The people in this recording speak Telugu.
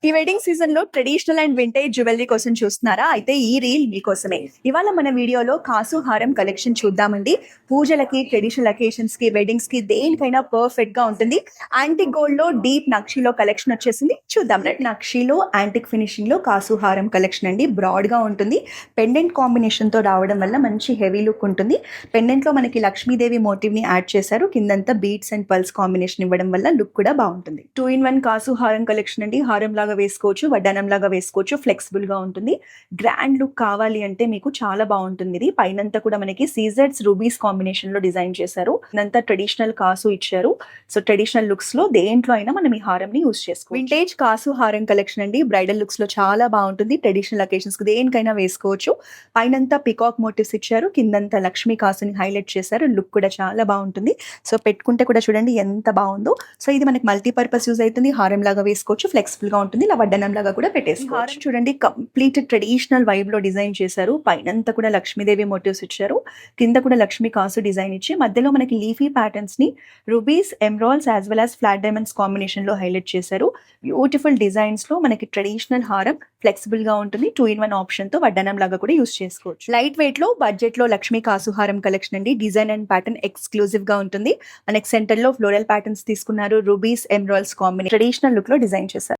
ఈ వెడ్డింగ్ సీజన్ లో ట్రెడిషనల్ అండ్ వింటేజ్ జ్యువెలరీ కోసం చూస్తున్నారా? అయితే ఈ రీల్ మీకోసమే. ఇవాళ మన వీడియోలో కాసు హారం కలెక్షన్ చూద్దామండి. పూజలకి, ట్రెడిషనల్ అకేషన్స్ కి, వెడ్డింగ్స్ కి దేనికైనా పర్ఫెక్ట్ గా ఉంటుంది. యాంటిక్ గోల్డ్ లో డీప్ నక్షీలో కలెక్షన్ వచ్చేసింది. చూద్దాం రండి. నక్షీలో యాంటిక్ ఫినిషింగ్ లో కాసు హారం కలెక్షన్ అండి. బ్రాడ్ గా ఉంటుంది. పెండెంట్ కాంబినేషన్ తో రావడం వల్ల మంచి హెవీ లుక్ ఉంటుంది. పెండెంట్ లో మనకి లక్ష్మీదేవి మోటివ్ ని యాడ్ చేశారు. కిందంతా బీట్స్ అండ్ పల్స్ కాంబినేషన్ ఇవ్వడం వల్ల లుక్ కూడా బాగుంటుంది. 2-in-1 కాసు హారం కలెక్షన్ అండి. హారం లాగా వేసుకోవచ్చు, వడ్డానం లాగా వేసుకోవచ్చు, ఫ్లెక్సిబుల్ గా ఉంటుంది. గ్రాండ్ లుక్ కావాలి అంటే మీకు చాలా బాగుంటుంది. ఇది పైనంతా కూడా మనకి సీజెడ్స్ రూబీస్ కాంబినేషన్ లో డిజైన్ చేశారు. ఇదంతా ట్రెడిషనల్ కాసు ఇచ్చారు. సో ట్రెడిషనల్ లుక్స్ లో దేంట్లో అయినా మనం ఈ హారం ని యూస్ చేసుకోవచ్చు. వింటేజ్ కాసు హారం కలెక్షన్ అండి. బ్రైడల్ లుక్స్ లో చాలా బాగుంటుంది. ట్రెడిషనల్ అకేషన్స్ కి దేనికైనా వేసుకోవచ్చు. పైనంతా పికాక్ మోటివ్స్ ఇచ్చారు, కిందంతా లక్ష్మీ కాసుని హైలైట్ చేశారు. లుక్ కూడా చాలా బాగుంటుంది. సో పెట్టుకుంటే కూడా చూడండి ఎంత బాగుందో. సో ఇది మనకి మల్టీపర్పస్ యూజ్ అవుతుంది. హారం లాగా వేసుకోవచ్చు, ఫ్లెక్సిబుల్ గా ఉంటుంది. ఇలా వడ్డానం లాగా కూడా పెట్టేసుకోవచ్చు. హారం చూడండి కంప్లీట్ ట్రెడిషనల్ వైబ్ లో డిజైన్ చేశారు. పైనంతా కూడా లక్ష్మీదేవి మోటివ్స్ ఇచ్చారు. కింద కూడా లక్ష్మీ కాసు డిజైన్ ఇచ్చి మధ్యలో మనకి లీఫీ ప్యాటర్న్స్ ని rubies, emeralds as well as flat diamonds combination లో హైలైట్ చేశారు. బ్యూటిఫుల్ డిజైన్స్ లో మనకి ట్రెడిషనల్ హారం ఫ్లెక్సిబుల్ గా ఉంటుంది. 2-in-1 ఆప్షన్ తో వడ్డానం లాగా కూడా యూస్ చేసుకోవచ్చు. లైట్ వెయిట్ లో బడ్జెట్ లో లక్ష్మీ కాసు హారం కలెక్షన్ అండి. డిజైన్ అండ్ ప్యాటర్న్ ఎక్స్క్లూజివ్ గా ఉంటుంది. మనకి సెంటర్ లో ఫ్లోరల్ ప్యాటర్న్స్ తీసుకున్నారు. Rubies, emeralds combination traditional look లో డిజైన్ చేశారు.